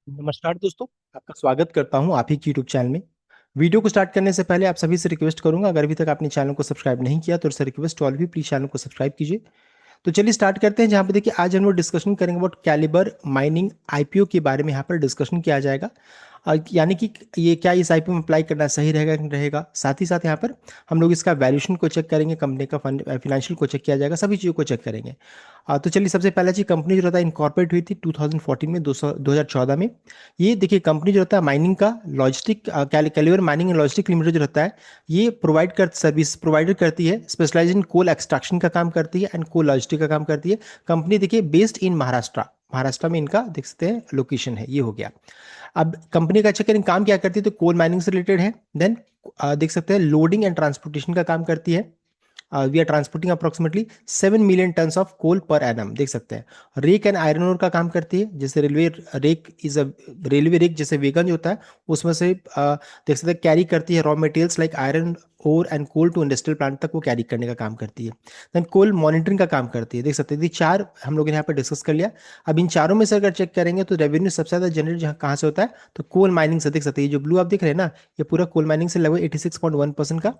नमस्कार दोस्तों। आपका स्वागत करता हूं आप ही की यूट्यूब चैनल में। वीडियो को स्टार्ट करने से पहले आप सभी से रिक्वेस्ट करूंगा, अगर अभी तक आपने चैनल को सब्सक्राइब नहीं किया तो सर रिक्वेस्ट ऑल भी प्लीज चैनल को सब्सक्राइब कीजिए। तो चलिए स्टार्ट करते हैं। जहाँ पे देखिए आज हम लोग डिस्कशन करेंगे अबाउट कैलिबर माइनिंग आईपीओ के बारे में। यहाँ पर डिस्कशन किया जाएगा यानी कि ये क्या इस आईपीओ में अप्लाई करना सही रहेगा कि नहीं रहेगा। साथ ही साथ यहाँ पर हम लोग इसका वैल्यूएशन को चेक करेंगे, कंपनी का फंड फाइनेंशियल को चेक किया जाएगा, सभी चीज़ों को चेक करेंगे। तो चलिए सबसे पहला चीज, कंपनी जो रहता है इनकॉर्पोरेट हुई थी 2014 में, 2014 में। ये देखिए कंपनी जो रहता है माइनिंग का logistic caliber mining and logistic limited जो रहता है, ये सर्विस प्रोवाइडर करती है, स्पेशलाइज इन कोल एक्सट्रैक्शन का काम करती है एंड कोल लॉजिस्टिक का काम करती है। कंपनी देखिए बेस्ड इन महाराष्ट्र, महाराष्ट्र में इनका देख सकते हैं लोकेशन है, ये हो गया। अब कंपनी का चेक करें काम क्या करती है, तो कोल माइनिंग से रिलेटेड है। देन देख सकते हैं लोडिंग एंड ट्रांसपोर्टेशन का काम करती है। We are transporting approximately 7 million tons of coal per annum, देख सकते हैं। रेक एंड आयरन ओर का काम करती है, जैसे railway rake is a railway rake, जैसे वेगन जो होता है उसमें से देख सकते हैं कैरी करती है raw materials like iron ore and coal to industrial plant तक वो कैरी करने का काम करती है। देन कोल मॉनिटरिंग का काम करती है, देख सकते हैं। ये चार हम लोग ने यहाँ पर डिस्कस कर लिया। अब इन चारों में से अगर चेक करेंगे तो रेवेन्यू सबसे ज्यादा जनरेट जहाँ कहाँ से होता है, तो कोल माइनिंग से, देख सकते हैं। ये जो ब्लू आप देख रहे हैं ना, ये पूरा कोल माइनिंग से लगभग 86.1% का,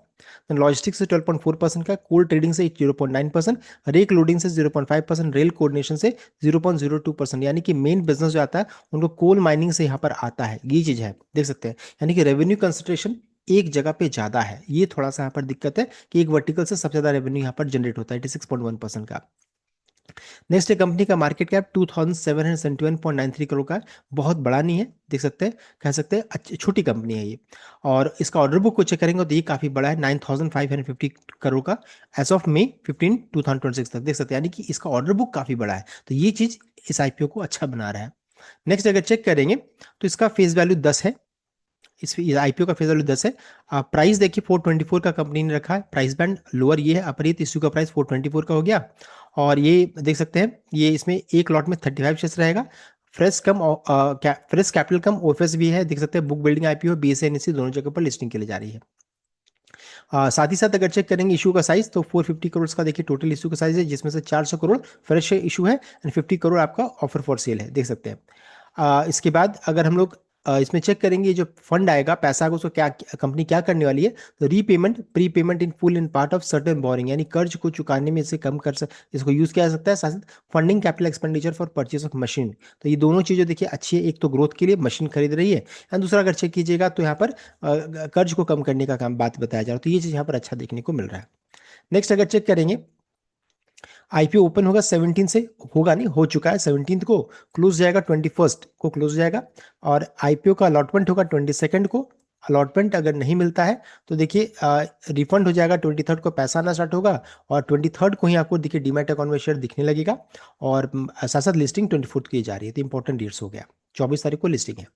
लॉजिस्टिक्स से 12.4% का, कोल ट्रेडिंग से 0.9%, रेक लोडिंग से 0.5%, रेल कोऑर्डिनेशन से 0.02%। यानी कि मेन बिजनेस जो आता है उनको कोल माइनिंग से यहाँ पर आता है, ये चीज है, देख सकते हैं। यानी कि रेवेन्यू कंसंट्रेशन एक जगह पे ज्यादा है, ये थोड़ा सा यहाँ पर दिक्कत है कि एक वर्टिकल से सबसे ज्यादा रेवेन्यू यहाँ पर जनरेट होता है 86.1% का। नेक्स्ट है कंपनी का मार्केट कैप 2771.93 करोड़ का है, बहुत बड़ा नहीं है, देख सकते हैं। कह सकते हैं अच्छी छोटी कंपनी है ये। और इसका ऑर्डर बुक को चेक करेंगे तो ये काफी बड़ा है, 9550 करोड़ का, एज ऑफ May 15 2026 तक, देख सकते हैं। यानी कि इसका ऑर्डर बुक काफी बड़ा है, तो ये चीज इस आईपीओ को अच्छा बना रहा है। नेक्स्ट अगर चेक करेंगे तो इसका फेस वैल्यू 10 है। इस आईपीओ का फेस वैल्यू 10 है। प्राइस देखिए 424 का कंपनी ने रखा है, प्राइस बैंड लोअर ये है, अपर ये इश्यू का प्राइस 424 का हो गया। और ये देख सकते हैं, ये इसमें एक लॉट में 35 शेयर्स रहेगा। फ्रेश कैपिटल कम ओएफएस भी है, देख सकते हैं। Book building IPO BSA NSC दोनों जगह पर लिस्टिंग के लिए जा रही है। साथ ही साथ अगर चेक करेंगे इशू का साइज, तो 450 करोड़ का देखिए टोटल इशू का साइज है, जिसमें से 400 करोड़ फ्रेश इशू है एंड 50 करोड़ आपका ऑफर फॉर सेल है, देख सकते हैं। इसके बाद अगर हम लोग इसमें चेक करेंगे जो फंड आएगा, पैसा आएगा, उसको क्या कंपनी क्या करने वाली है, तो repayment pre payment in full in part of certain boring, यानी कर्ज को चुकाने में इसे कम इसको यूज किया जा सकता है। साथ साथ funding capital expenditure for purchase of machine, तो ये दोनों चीजें देखिए अच्छी है। एक तो ग्रोथ के लिए मशीन खरीद रही है, एंड दूसरा अगर चेक कीजिएगा तो यहाँ पर कर्ज को कम करने का काम बात बताया जा रहा है, तो ये चीज यहाँ पर अच्छा देखने को मिल रहा है। नेक्स्ट अगर चेक करेंगे, आईपीओ ओपन होगा 17 से, होगा नहीं हो चुका है 17 को, क्लोज जाएगा 21 को क्लोज जाएगा। और आईपीओ का अलॉटमेंट होगा 22 को। अलॉटमेंट अगर नहीं मिलता है तो देखिए रिफंड हो जाएगा, 23 को पैसा आना स्टार्ट होगा, और 23 को ही आपको देखिए डीमैट अकाउंट में शेयर दिखने लगेगा। और साथ साथ लिस्टिंग 24 की जा रही है, तो इंपॉर्टेंट डेट्स हो गया, 24 तारीख को लिस्टिंग है।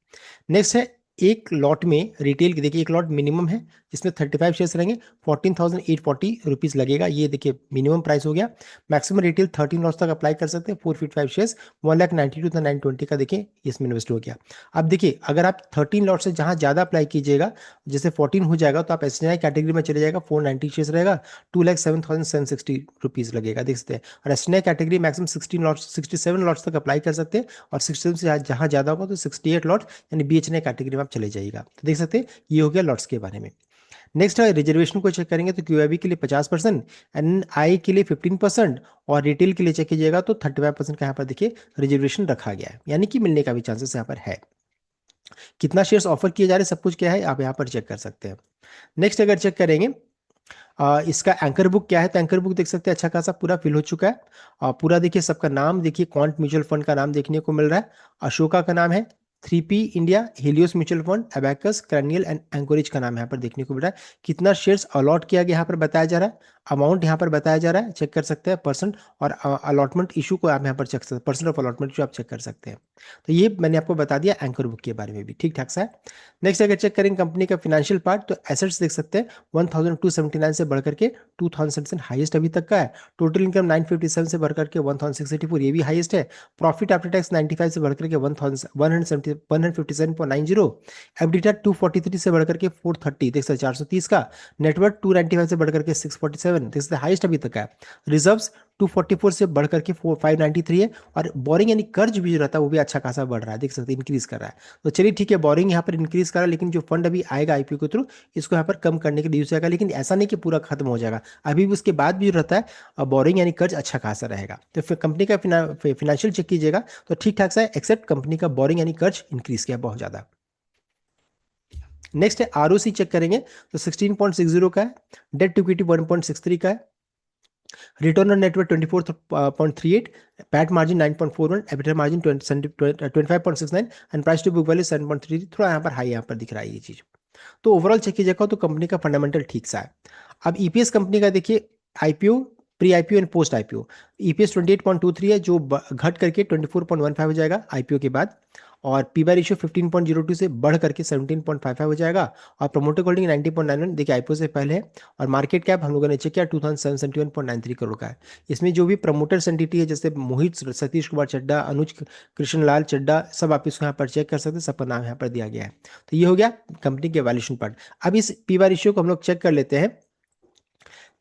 नेक्स्ट है एक लॉट में रिटेल की, देखिए एक लॉट मिनिमम है जिसमें 35 शेयर्स रहेंगे, 14,840 लगेगा, ये देखिए मिनिमम प्राइस हो गया। मैक्सिमम रिटेल 13 लॉट्स तक अप्लाई कर सकते हैं, 455 शेयर्स, 1,92,920 का देखिए इसमें इन्वेस्ट हो गया। अब देखिए अगर आप 13 लॉट से जहां ज्यादा अप्लाई कीजिएगा, जैसे 14 हो जाएगा, तो आप एसएनआई कैटेगरी में चले जाएगा, 490 शेयर्स रहेगा, 2,07,760 लगेगा, देख सकते हैं। और एसएनआई कैटेगरी मैक्सिमम 67 लॉट्स तक अप्लाई कर सकते हैं, और 67 से जहां ज्यादा होगा तो 68 लॉट यानी बीएचएनआई कैटेगरी में आप चले जाइएगा, तो देख सकते हैं ये हो गया लॉट्स के बारे में। नेक्स्ट है रिजर्वेशन को चेक करेंगे, तो क्यूआईबी के लिए 50%, एनआई के लिए 15%, और रिटेल के लिए चेक कीजिएगा तो 35% का यहाँ पर देखिए रिजर्वेशन रखा गया है, यानी कि मिलने का भी चांसेस यहाँ पर है। कितना शेयर्स ऑफर किए जा रहे हैं, सब कुछ क्या है आप यहाँ पर चेक कर सकते हैं। नेक्स्ट अगर चेक करेंगे इसका एंकर बुक क्या है, तो एंकर बुक देख सकते हैं अच्छा खासा पूरा फिल हो चुका है। पूरा देखिए सबका नाम देखिए, क्वांट म्यूचुअल फंड का नाम देखने को मिल रहा है, अशोका का नाम है, 3P India, Helios mutual fund, abacus, cranial and anchorage का नाम यहाँ पर देखने को मिल रहा है। कितना शेयर्स अलॉट किया गया यहाँ पर बताया जा रहा है, अमाउंट यहाँ पर बताया जा रहा है, चेक कर सकते हैं परसेंट, और अलॉटमेंट इशू को आप यहाँ पर चेक सकते हैं, परसेंट ऑफ अलॉटमेंट जो आप चेक कर सकते हैं। तो ये मैंने आपको बता दिया एंकर बुक के बारे में भी ठीक ठाक सा है। नेक्स्ट अगर चेक करें कंपनी का फाइनेंशियल पार्ट, तो एसेट्स देख सकते हैं 1279 से बढ़कर के 2000 हाईएस्ट अभी तक का है। टोटल इनकम 957 से बढ़कर के 1684, ये भी हाईएस्ट है। प्रॉफिट आफ्टर टैक्स 95 से बढ़कर के 157.90, एबिटा 243 से बढ़कर के 430, देख सकते 430 का। नेटवर्थ 295 से बढ़कर के 647, 447 देख सकते हैं, हाईएस्ट अभी तक है। रिजर्व्स 244 से बढ़ करके 593 है। और बोरिंग यानी कर्ज भी जो रहता है वो भी अच्छा खासा बढ़ रहा है, देख सकते हैं इंक्रीज कर रहा है। तो चलिए ठीक है, बोरिंग यहाँ पर इंक्रीज कर रहा है, लेकिन जो फंड अभी आएगा आईपीओ के थ्रू इसको यहाँ पर कम करने के लिए यूज आएगा, लेकिन ऐसा नहीं कि पूरा खत्म हो जाएगा, अभी भी उसके बाद भी जो रहता है बोरिंग यानी कर्ज अच्छा खासा रहेगा। तो फिर कंपनी का फाइनेंशियल चेक कीजिएगा तो ठीक ठाक सा है, एक्सेप्ट कंपनी का बोरिंग यानी कर्ज इंक्रीज किया बहुत ज्यादा। नेक्स्ट है आरओसी चेक करेंगे तो 16.60 का है, डेट टू इक्विटी 1.63 का है, return on network 24.38, PAT margin 9.41, EBITDA margin 25.69 and price to book value 7.33, थोड़ा यहाँ पर हाई यहाँ पर दिख रहा है ये चीज। तो ओवरऑल चेक कीजिएगा तो कंपनी का फंडामेंटल ठीक सा है। अब ईपीएस कंपनी का देखिए, IPO, pre IPO and post IPO, EPS 28.23 है जो घट करके 24.15 हो जाएगा आईपीओ के बाद, और पी बाई रेशियो 15.02 से बढ़ करके 17.55 हो जाएगा, और प्रमोटर होल्डिंग 90.91 देखिए आईपीओ से पहले है, और मार्केट कैप हम लोगों ने चेक किया 2771.93 करोड़ का है। इसमें जो भी प्रमोटर्स एंटिटी है जैसे मोहित सतीश कुमार चड्डा, अनुज कृष्णलाल चड्डा, सब आप इसको यहाँ पर चेक कर सकते हैं, सबका नाम यहाँ पर दिया गया है। तो ये हो गया कंपनी के वैल्यूएशन पार्ट। अब इस पी बाई रेशियो को हम लोग चेक कर लेते हैं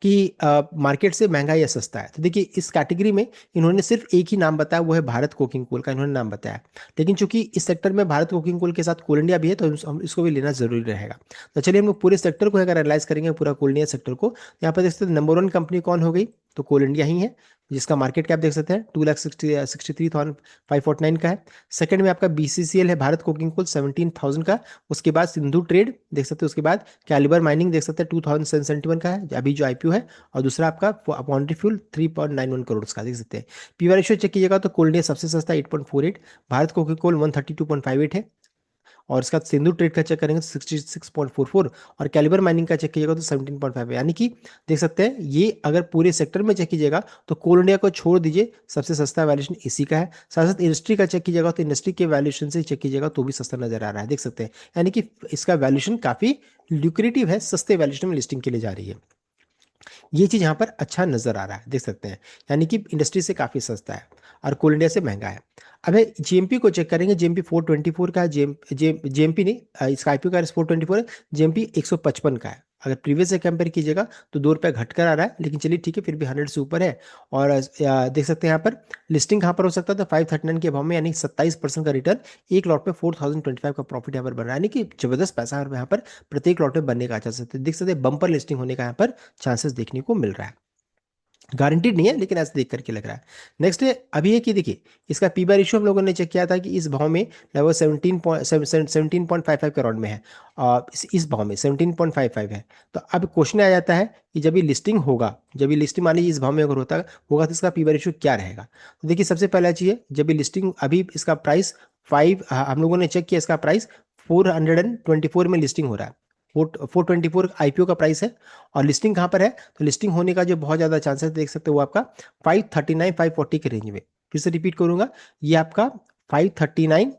कि मार्केट से महंगा या सस्ता है। तो देखिए इस कैटेगरी में इन्होंने सिर्फ एक ही नाम बताया, वो है भारत कोकिंग कोल का इन्होंने नाम बताया, लेकिन चूंकि इस सेक्टर में भारत कोकिंग कोल के साथ कोल इंडिया भी है तो हम इसको भी लेना जरूरी रहेगा। तो चलिए हम लोग पूरे सेक्टर को अगर एनालाइज करेंगे, पूरा कोल इंडिया सेक्टर को, यहाँ पर देख सकते हैं नंबर 1 कंपनी कौन हो गई, तो कोल इंडिया ही है, जिसका मार्केट कैप देख सकते हैं 2,63,549 का है। सेकंड में आपका बीसीसीएल है, भारत कोकिंग कोल 17,000 का। उसके बाद सिंधु ट्रेड देख सकते हैं, उसके बाद कैलिबर माइनिंग देख सकते हैं 2,771 का है अभी जो आईपीओ है, और दूसरा आपका पॉन्टी फ्यूल 3.91 करोड़ का देख सकते हैं। पीवी रेशियो चेक कीजिएगा तो कोल इंडिया सबसे सस्ता 8.48, भारत कोको कोल 132.58 है, और इसका सिंधु ट्रेड का चेक करेंगे तो 66.44, और कैलिबर माइनिंग का चेक कीजिएगा तो 17.5 है। यानी कि देख सकते हैं ये अगर पूरे सेक्टर में चेक कीजिएगा तो कोल इंडिया को छोड़ दीजिए, सबसे सस्ता वैल्यूएशन इसी का है। साथ साथ इंडस्ट्री का चेक कीजिएगा तो इंडस्ट्री के वैल्यूएशन से चेक कीजिएगा तो भी सस्ता नजर आ रहा है, देख सकते हैं। यानी कि इसका वैल्यूएशन काफी ल्यूक्रेटिव है, सस्ते वैल्यूएशन में लिस्टिंग के लिए जा रही है, ये चीज यहाँ पर अच्छा नजर आ रहा है, देख सकते हैं। यानी कि इंडस्ट्री से काफी सस्ता है और कोल इंडिया से महंगा है। अब जीएमपी को चेक करेंगे, जीएमपी 424 का है, जीएमपी नहीं, इसका आईपीओ का 424 है, जीएमपी 155 का है। अगर प्रीवियस से कंपेयर कीजिएगा तो 2 रुपये घट कर आ रहा है, लेकिन चलिए ठीक है, फिर भी 100 से ऊपर है। और देख सकते हैं यहाँ पर लिस्टिंग कहाँ पर हो सकता है, तो 539 के भाव में, यानी 27% का रिटर्न, एक लॉट में 4025 का प्रॉफिट यहाँ पर बन रहा है, यानी कि जबरदस्त पैसा यहाँ पर प्रत्येक लॉट में बनने का चांसेस देख सकते हैं, बम्पर लिस्टिंग होने का यहाँ पर चांसेस देखने को मिल रहा है। गारंटीड नहीं है लेकिन ऐसे देख करके लग रहा है। नेक्स्ट है अभी है कि देखिए इसका पी बाई रेशियो हम लोगों ने चेक किया था कि इस भाव में लगभग 17.55 के अराउंड में है, और इस भाव में 17.55 है। तो अब क्वेश्चन आ जाता है कि जब ये लिस्टिंग होगा, जब ये लिस्टिंग मान लीजिए इस भाव में अगर होगा तो इसका पी बाई रेशियो क्या रहेगा। तो देखिए सबसे पहला चीज है, जब ये लिस्टिंग, अभी इसका प्राइस 5, हम लोगों ने चेक किया, इसका प्राइस 424 में लिस्टिंग हो रहा है, 424 आईपीओ का प्राइस है। और लिस्टिंग कहाँ पर है, तो लिस्टिंग होने का जो बहुत ज़्यादा चांसेस देख सकते हो वो आपका 539 540 के रेंज में, फिर से रिपीट करूंगा, ये आपका 539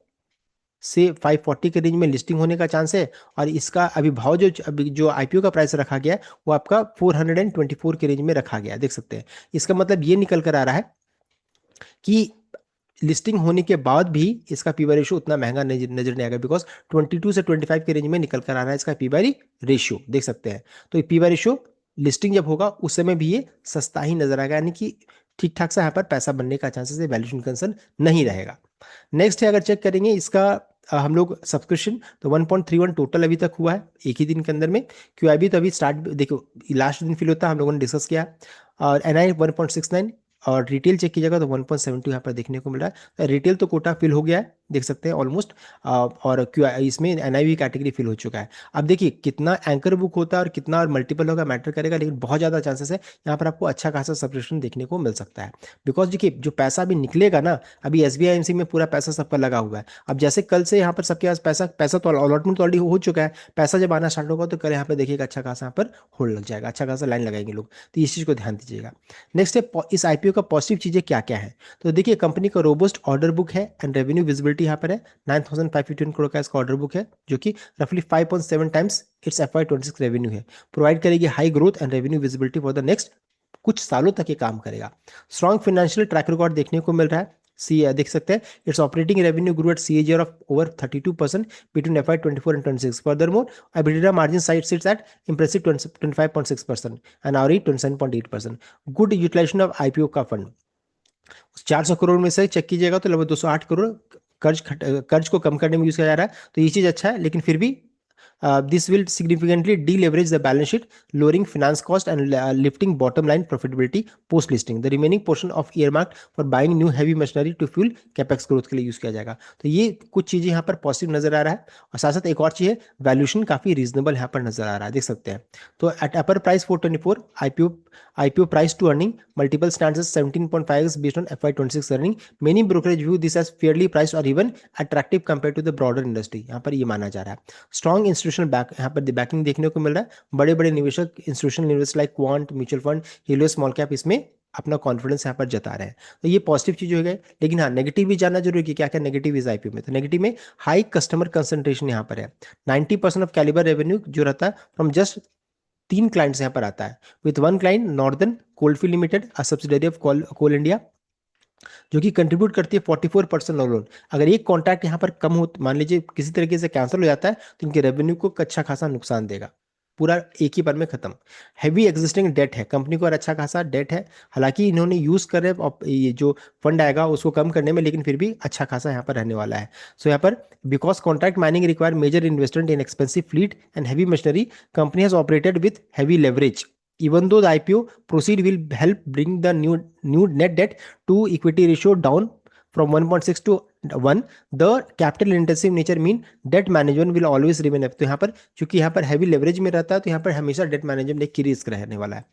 से 540 के रेंज में लिस्टिंग होने का चांस है। और इसका अभी भाव जो अभी जो आईपीओ का प्राइस रखा गया है वो आपका 424 के रेंज में रखा गया है, देख सकते हैं। इसका मतलब ये निकल कर आ रहा है कि लिस्टिंग होने के बाद भी इसका पी बाई रेशियो उतना महंगा नजर नहीं आएगा, बिकॉज 22 से 25 के रेंज में निकल कर आ रहा है इसका पी बाई रेशियो, देख सकते हैं। तो पी बाई रेशियो लिस्टिंग जब होगा उस समय भी ये सस्ता ही नजर आएगा, यानी कि ठीक ठाक से यहाँ पर पैसा बनने का चांसेस है, वैल्यूएशन कंसर्न नहीं रहेगा। नेक्स्ट है अगर चेक करेंगे इसका हम लोग सब्सक्रिप्शन, तो 1.31 टोटल अभी तक हुआ है एक ही दिन के अंदर में। क्यूआईबी तो अभी स्टार्ट, देखो लास्ट दिन फिल होता है, हम लोगों ने डिस्कस किया। और एनआई 1.69, और रिटेल चेक कीजिएगा तो 1.72 यहाँ पर देखने को मिल रहा है। रिटेल तो कोटा फिल हो गया है, देख सकते हैं ऑलमोस्ट, और क्यों इसमें एनआईवी कैटेगरी फिल हो चुका है। अब देखिए कितना एंकर बुक होता है और कितना और मल्टीपल होगा मैटर करेगा, लेकिन बहुत ज़्यादा चांसेस है यहाँ पर आपको अच्छा खासा सब्सक्रिप्शन देखने को मिल सकता है। बिकॉज देखिए जो पैसा अभी निकलेगा ना, अभी एसबीआई एमसी में पूरा पैसा सबका लगा हुआ है। अब जैसे कल से यहाँ पर सबके पास पैसा तो अलॉटमेंट तो ऑलरेडी हो चुका है, पैसा जब आना स्टार्ट होगा तो कल यहाँ पर देखिएगा अच्छा खासा यहाँ पर होल्ड लग जाएगा, अच्छा खासा लाइन लगाएंगे लोग, तो इस चीज़ को ध्यान दीजिएगा। नेक्स्ट है इस आईपीओ का पॉजिटिव चीज़ें क्या क्या है, तो देखिए कंपनी का रोबस्ट ऑर्डर बुक है एंड रेवेन्यू विजिबिलिटी यहाँ पर है, 9,551 करोड़ का इसका ऑर्डर बुक है, जो कि रफली 5.7 टाइम्स इट्स FY26 रेवेन्यू है। प्रोवाइड करेगी high growth and revenue visibility for the next कुछ सालों तक ये काम करेगा। स्ट्रॉन्ग फाइनेंशियल ट्रैक रिकॉर्ड देखने को मिल रहा है, देख सकते हैं it's operating revenue grow at CAGR of over 32% between FY 24 and 26. Furthermore, EBITDA margin side sits at impressive 25.6% and ROE 27.8%. Good utilization of IPO का फंड, 400 करोड़ में से चेक कीजिएगा तो लगभग 208 करोड़ कर्ज को कम करने में यूज किया जा रहा है, तो ये चीज अच्छा है। लेकिन फिर भी this will significantly deleverage the balance sheet, lowering finance cost and lifting bottom line profitability post listing. The remaining portion of earmarked for buying new heavy machinery to fuel capex growth के लिए use किया जाएगा। तो ये कुछ चीजें यहाँ पर पॉजिटिव नजर आ रहा है। और साथ साथ एक और चीज है, वैल्यूएशन काफी रीजनेबल यहाँ पर नजर आ रहा है, देख सकते हैं। तो at upper price 424, IPO price to earning multiple stands as 17.5x based on FY 26 earning. Many brokerage view this as fairly priced or even attractive compared to the broader industry, यहाँ पर ये माना जा रहा है। स्ट्रॉन्ग इंस्टीट्यूशनल बैक, यहाँ पर banking देखने को मिल रहा है। बड़े बड़े निवेशक, institutional investor like quant mutual fund, Helio small cap इसमें अपना कॉन्फिडेंस यहाँ पर जता रहे हैं। तो ये पॉजिटिव चीज हो गई। लेकिन हाँ, नेगेटिव भी जानना जरूरी है, क्या क्या नेगेटिव इस IPO में। तो नेगेटिव में हाई कस्टमर कंसंट्रेशन यहाँ पर है। 90% ऑफ कैलिबर रेवेन्यू जो रहता है फ्रॉम जस्ट 3 क्लाइंट्स यहाँ पर आता है, with 1 client northern coalfield limited, a subsidiary of coal India, जो कि कंट्रीब्यूट करती है 44% लोन। अगर एक कॉन्ट्रैक्ट यहाँ पर कम हो, मान लीजिए किसी तरीके से कैंसिल हो जाता है, तो इनके रेवेन्यू को अच्छा खासा नुकसान देगा, पूरा एक ही बार में खत्म। हैवी एग्जिस्टिंग डेट है कंपनी को और अच्छा खासा डेट है। हालांकि इन्होंने यूज कर रहे ये जो फंड आएगा उसको कम करने में, लेकिन फिर भी अच्छा खासा यहाँ पर रहने वाला है। सो यहाँ पर because contract mining require major investment in expensive fleet and heavy machinery, company has operated with heavy leverage. Even though the IPO proceed will help bring the new net debt to equity ratio down from 1.6 to 1, the capital intensive nature mean debt management will always remain up। तो यहाँ पर चूंकि यहाँ पर heavy leverage में रहता है, तो यहाँ पर हमेशा डेट मैनेजमेंट एक की रिस्क रहने वाला है।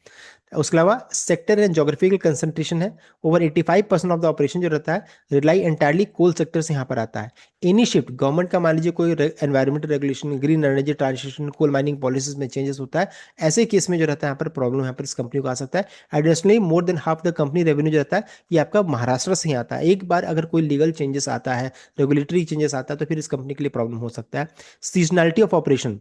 उसके अलावा सेक्टर एंड जोग्राफिकल कंसंट्रेशन है। ओवर 85% ऑफ द ऑपरेशन जो रहता है रिलाई एंटायरली कोल सेक्टर से यहाँ पर आता है। एनी शिफ्ट गवर्नमेंट का, मान लीजिए कोई environmental regulation, green energy transition, coal mining policies में चेंजेस होता है, ऐसे केस में जो रहता है यहाँ पर प्रॉब्लम यहाँ पर इस कंपनी को आ सकता है। Additionally more than half the company revenue जो रहता है ये आपका महाराष्ट्र से ही आता है। एक बार अगर कोई लीगल चेंजेस आता है, रेगुलेटरी चेंजेस आता है, तो फिर इस कंपनी के लिए प्रॉब्लम हो सकता है। सीजनलिटी ऑफ ऑपरेशन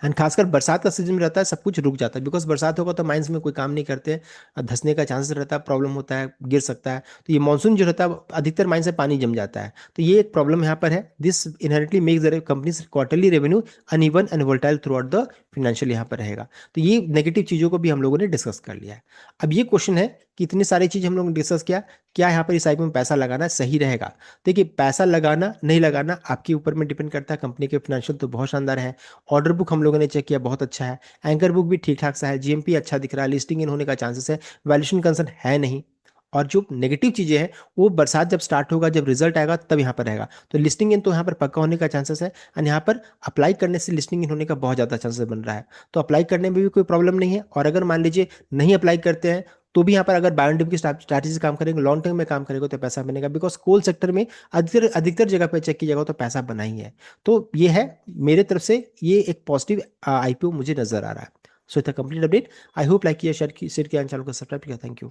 एंड खासकर बरसात का सीजन में रहता है, सब कुछ रुक जाता है। बिकॉज बरसात होगा तो माइंस में कोई काम नहीं करते, धंसने का चांसेस रहता है, प्रॉब्लम होता है, गिर सकता है। तो ये मानसून जो रहता है अधिकतर माइंस से पानी जम जाता है, तो ये एक प्रॉब्लम यहाँ पर है। This inherently makes the companies quarterly revenue uneven and volatile through out the financial यहाँ पर रहेगा। तो ये नेगेटिव चीजों को भी हम लोगों ने डिस्कस कर लिया है। अब ये क्वेश्चन है कि इतनी सारी चीज हम लोगों ने डिस्कस किया, क्या यहाँ पर इस IPO में पैसा लगाना सही रहेगा। देखिए, पैसा लगाना नहीं लगाना आपके ऊपर में डिपेंड करता है। कंपनी के फाइनेंशियल तो बहुत शानदार है, ऑर्डर बुक हम लोगों ने चेक किया बहुत अच्छा है, एंकर बुक भी ठीक ठाक सा है, GMP अच्छा दिख रहा है, लिस्टिंग इन होने का चांसेस है, वैल्यूएशन कंसर्न है नहीं। और जो नेगेटिव चीजें हैं वो बरसात जब स्टार्ट होगा, जब रिजल्ट आएगा तब यहाँ पर रहेगा। तो लिस्टिंग इन तो यहाँ पर पक्का होने का चांसेस है, एंड यहाँ पर अप्लाई करने से लिस्टिंग इन होने का बहुत ज्यादा चांसेस बन रहा है। तो अप्लाई करने में भी कोई प्रॉब्लम नहीं है। और अगर मान लीजिए नहीं अप्लाई करते हैं तो भी यहाँ पर अगर बायोडिम की स्ट्रैटेजी से काम करेंगे, लॉन्ग टर्म में काम करेंगे, तो पैसा बनेगा। बिकॉज कोल सेक्टर में अधिकतर अधिकतर जगह पर चेक कीजिएगा तो पैसा बना ही है। तो ये है मेरे तरफ से, ये एक पॉजिटिव IPO मुझे नजर आ रहा है। सो इतना complete update. I hope like किया, शेयर किया, चैनल को सब्सक्राइब किया। Thank you.